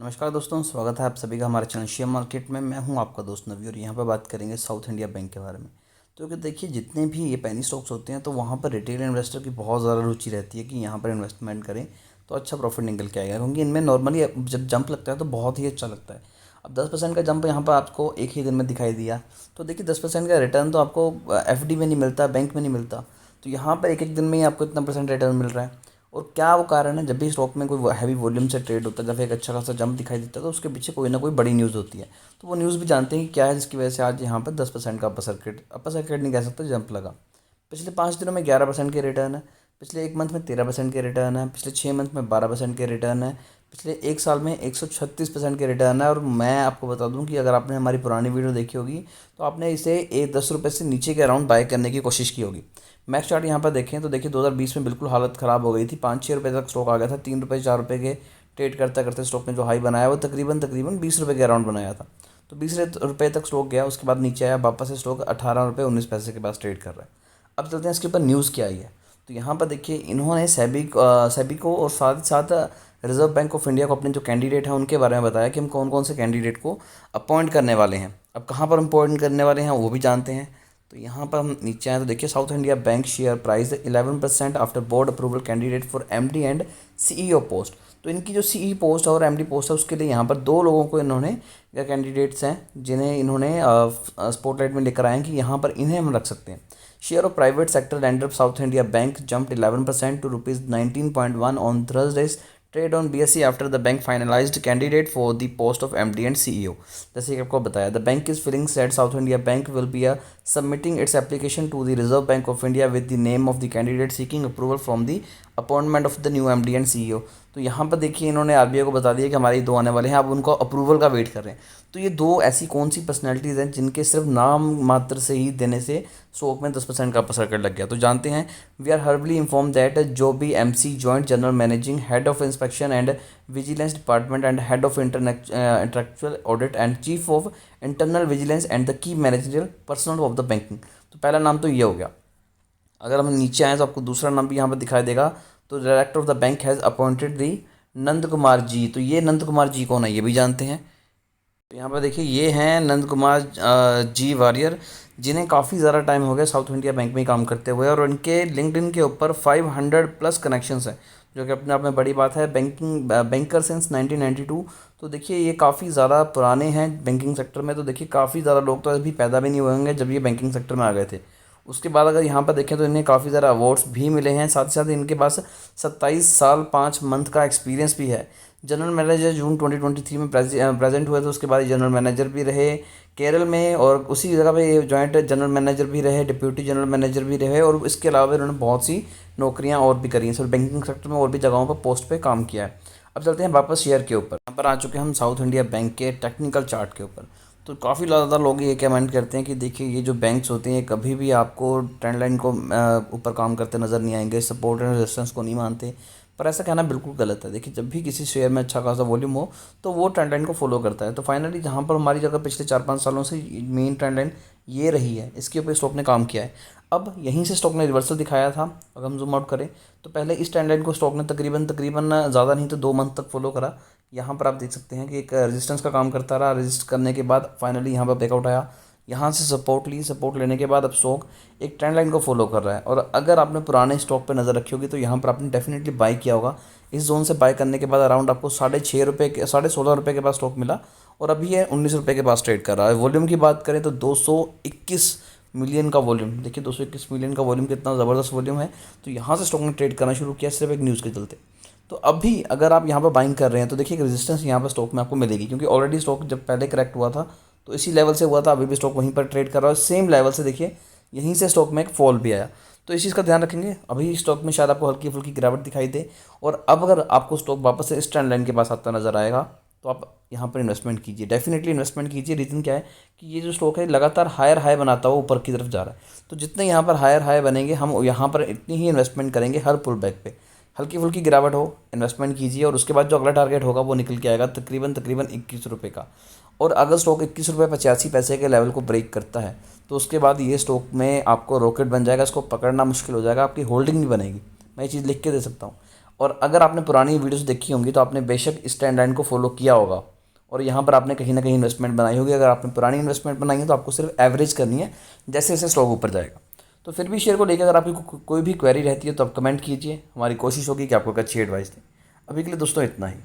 नमस्कार दोस्तों, स्वागत है आप सभी का हमारे चैनल शेयर मार्केट में। मैं हूं आपका दोस्त नवी और यहाँ पर बात करेंगे साउथ इंडिया बैंक के बारे में। तो कि देखिए, जितने भी ये पेनी स्टॉक्स होते हैं तो वहाँ पर रिटेल इन्वेस्टर की बहुत ज़्यादा रुचि रहती है कि यहाँ पर इन्वेस्टमेंट करें तो अच्छा प्रॉफिट निकल के आएगा, क्योंकि इनमें नॉर्मली जब जंप लगता है तो बहुत ही अच्छा लगता है। अब 10% का जंप यहाँ पर आपको एक ही दिन में दिखाई दिया, तो देखिए 10% का रिटर्न तो आपको एफडी में नहीं मिलता, बैंक में नहीं मिलता। तो यहाँ पर एक एक दिन में ही आपको इतना परसेंट रिटर्न मिल रहा है। और क्या वो कारण है, जब भी स्टॉक में कोई हैवी वॉल्यूम से ट्रेड होता है, जब एक अच्छा खासा जंप दिखाई देता है तो उसके पीछे कोई ना कोई बड़ी न्यूज़ होती है। तो वो न्यूज़ भी जानते हैं कि क्या है, जिसकी वजह से आज यहाँ पर 10% का अपर सर्किट नहीं कह सकते, जंप लगा। पिछले 5 दिनों में 11% के रिटर्न है, पिछले एक मंथ में 13% के रिटर्न है, पिछले 6 मंथ में 12% के रिटर्न है, पिछले एक साल में 136% के रिटर्न है। और मैं आपको बता दूं कि अगर आपने हमारी पुरानी वीडियो देखी होगी तो आपने इसे 10 रुपये से नीचे के अराउंड बाय करने की कोशिश की होगी। मैक्स चार्ट यहाँ पर देखें तो देखिए 2020 में बिल्कुल हालत ख़राब हो गई थी, 5-6 रुपये तक स्टॉक आ गया था। 3 रुपये 4 रुपये के ट्रेड करते करते स्टॉक ने जो हाई बनाया वो तकरीबन तकरीबन 20 रुपये के अराउंड बनाया था। तो 20 रुपये तक स्टॉक गया, उसके बाद नीचे आया, वापस से स्टॉक 18 रुपये 19 पैसे के पास ट्रेड कर रहा है। अब चलते हैं इसके ऊपर न्यूज़ क्या आई है। तो यहाँ पर देखिए, इन्होंने सेबी को और साथ ही साथ रिजर्व बैंक ऑफ इंडिया को अपने जो कैंडिडेट हैं उनके बारे में बताया कि हम कौन कौन से कैंडिडेट को अपॉइंट करने वाले हैं। अब कहाँ पर अपॉइंट करने वाले हैं वो भी जानते हैं। तो यहाँ पर हम नीचे आए तो देखिए, south India bank share price 11% after board approval candidate for MD and CEO post. तो इनकी जो सीई पोस्ट है और एमडी पोस्ट है उसके लिए यहाँ पर दो लोगों को इन्होंने, या कैंडिडेट्स हैं जिन्हें इन्होंने स्पॉटलाइट में लेकर आए हैं कि यहाँ पर इन्हें हम रख सकते हैं। Share of private sector lender of South India Bank jumped 11% to ₹19.1 on Thursday's trade on BSE after the bank finalised candidate for the post of MD and CEO। जैसे कि आपको बताया, the bank is filing said South India Bank will be submitting its application to the Reserve Bank of India with the name of the candidate seeking approval from the appointment of the new MD and CEO। तो यहाँ पर देखिए, इन्होंने RBI को बता दिया कि हमारे दो आने वाले हैं, अब उनको अप्रूवल का वेट कर रहे हैं। तो ये दो ऐसी कौन सी पर्सनैलिटीज़ हैं जिनके सिर्फ नाम मात्र से ही देने से स्टॉक में 10% का सर्किट लग गया। तो जानते हैं। We are hereby inform that जो B MC joint general managing head of inspection and vigilance department and head of intellectual audit and chief of internal vigilance and the key managerial personnel of the banking. तो पहला नाम तो ये हो गया। अगर हम नीचे आए तो आपको दूसरा नाम भी यहाँ पर दिखाई देगा। तो director of the bank has appointed the Nand Kumar ji. तो ये नंद कुमार जी कौन है ये भी जानते हैं। तो यहाँ पर देखिए, ये हैं नंद कुमार जी वारियर, जिन्हें काफ़ी ज़्यादा टाइम हो गया साउथ इंडिया बैंक में ही काम करते हुए, और उनके लिंक्डइन के ऊपर 500+ कनेक्शंस हैं, जो कि अपने आप में बड़ी बात है। Banker since 1992। तो देखिए, ये काफ़ी ज़्यादा पुराने हैं बैंकिंग सेक्टर में। तो देखिए, काफ़ी ज़्यादा लोग तो अभी पैदा भी नहीं हुए होंगे जब ये बैंकिंग सेक्टर में आ गए थे। उसके बाद अगर यहाँ पर देखें तो इन्हें काफ़ी ज़्यादा अवार्ड्स भी मिले हैं। साथ ही साथ इनके पास 27 साल 5 मंथ का एक्सपीरियंस भी है। जनरल मैनेजर जून 2023 में प्रेजेंट हुए थे। उसके बाद जनरल मैनेजर भी रहे केरल में, और उसी जगह पे ये जॉइंट जनरल मैनेजर भी रहे, डिप्यूटी जनरल मैनेजर भी रहे, और इसके अलावा इन्होंने बहुत सी नौकरियां और भी करी हैं। सिर्फ बैंकिंग सेक्टर में और भी जगहों पर पोस्ट पे काम किया है। अब चलते हैं वापस शेयर के ऊपर। यहाँ पर आ चुके हैं हम साउथ इंडिया बैंक के टेक्निकल चार्ट के ऊपर। तो काफ़ी ज़्यादा लोग ये कमेंट करते हैं कि देखिए, ये जो बैंक्स होते हैं कभी भी आपको ट्रेंड लाइन को ऊपर काम करते नज़र नहीं आएंगे, सपोर्ट एंड रेजिस्टेंस को नहीं मानते। पर ऐसा कहना बिल्कुल गलत है। देखिए, जब भी किसी शेयर में अच्छा खासा वॉल्यूम हो तो वो ट्रेंड लाइन को फॉलो करता है। तो फाइनली जहाँ पर हमारी जगह पिछले 4-5 सालों से मेन ट्रेंड लाइन ये रही है, इसके ऊपर स्टॉक ने काम किया है। अब यहीं से स्टॉक ने रिवर्सल दिखाया था। अगर हम जूम आउट करें तो पहले इस ट्रेंड लाइन को स्टॉक ने तकरीबन तकरीबन ज़्यादा नहीं तो 2 मंथ तक फॉलो करा। यहाँ पर आप देख सकते हैं कि एक रेजिस्टेंस का काम करता रहा। रेजिस्ट करने के बाद फाइनली यहाँ पर ब्रेकआउट आया, यहाँ से सपोर्ट ली, सपोर्ट लेने के बाद अब स्टॉक एक ट्रेंड लाइन को फॉलो कर रहा है। और अगर आपने पुराने स्टॉक पर नज़र रखी होगी तो यहाँ पर आपने डेफिनेटली बाई किया होगा। इस जोन से बाय करने के बाद अराउंड आपको 6.5 रुपये के 16.5 रुपये के पास स्टॉक मिला, और अभी ये 19 रुपये के पास ट्रेड कर रहा है। वॉल्यूम की बात करें तो 221 मिलियन का वॉल्यूम। देखिए, 221 मिलियन का वॉल्यूम कितना ज़बरदस्त वॉल्यूम है। तो यहाँ से स्टॉक ने ट्रेड करना शुरू किया सिर्फ एक न्यूज़ के चलते। तो अभी अगर आप यहाँ पर बाइंग कर रहे हैं तो देखिए, एक रेजिस्टेंस यहाँ पर स्टॉक में आपको मिलेगी, क्योंकि ऑलरेडी स्टॉक जब पहले करेक्ट हुआ था तो इसी लेवल से हुआ था, अभी भी स्टॉक वहीं पर ट्रेड कर रहा है। सेम लेवल से देखिए, यहीं से स्टॉक में एक फॉल भी आया। तो इस चीज़ का ध्यान रखेंगे। अभी स्टॉक में शायद आपको हल्की फुल्की गिरावट दिखाई दे, और अब अगर आपको स्टॉक वापस से इस ट्रेंड लाइन के पास आता नज़र आएगा तो आप यहाँ पर इन्वेस्टमेंट कीजिए, डेफिनेटली इन्वेस्टमेंट कीजिए। रीज़न क्या है कि ये जो स्टॉक है लगातार हायर हाई बनाता हुआ ऊपर की तरफ जा रहा है। तो जितने यहाँ पर हायर हाई बनेंगे हम यहाँ पर इतनी ही इन्वेस्टमेंट करेंगे हर पुल बैक पे। हल्की फुल्की गिरावट हो, इन्वेस्टमेंट कीजिए, और उसके बाद जो अगला टारगेट होगा वो निकल के आएगा तकरीबन तकरीबन 21 रुपये का। और अगर स्टॉक 21 रुपये 85 पैसे के लेवल को ब्रेक करता है तो उसके बाद ये स्टॉक में आपको रॉकेट बन जाएगा। इसको पकड़ना मुश्किल हो जाएगा, आपकी होल्डिंग नहीं बनेगी। मैं ये चीज़ लिख के दे सकता हूँ। और अगर आपने पुरानी वीडियोस देखी होंगी तो आपने बेशक इस ट्रेंड लाइन को फॉलो किया होगा और यहाँ पर आपने कहीं ना कहीं इन्वेस्टमेंट बनाई होगी। अगर आपने पुरानी इन्वेस्टमेंट बनाई है तो आपको सिर्फ एवरेज करनी है जैसे जैसे स्टॉक ऊपर जाएगा। तो फिर भी शेयर को लेकर अगर आपकी कोई भी क्वेरी रहती है तो आप कमेंट कीजिए, हमारी कोशिश होगी कि आपको एक अच्छी एडवाइस दें। अभी के लिए दोस्तों इतना ही।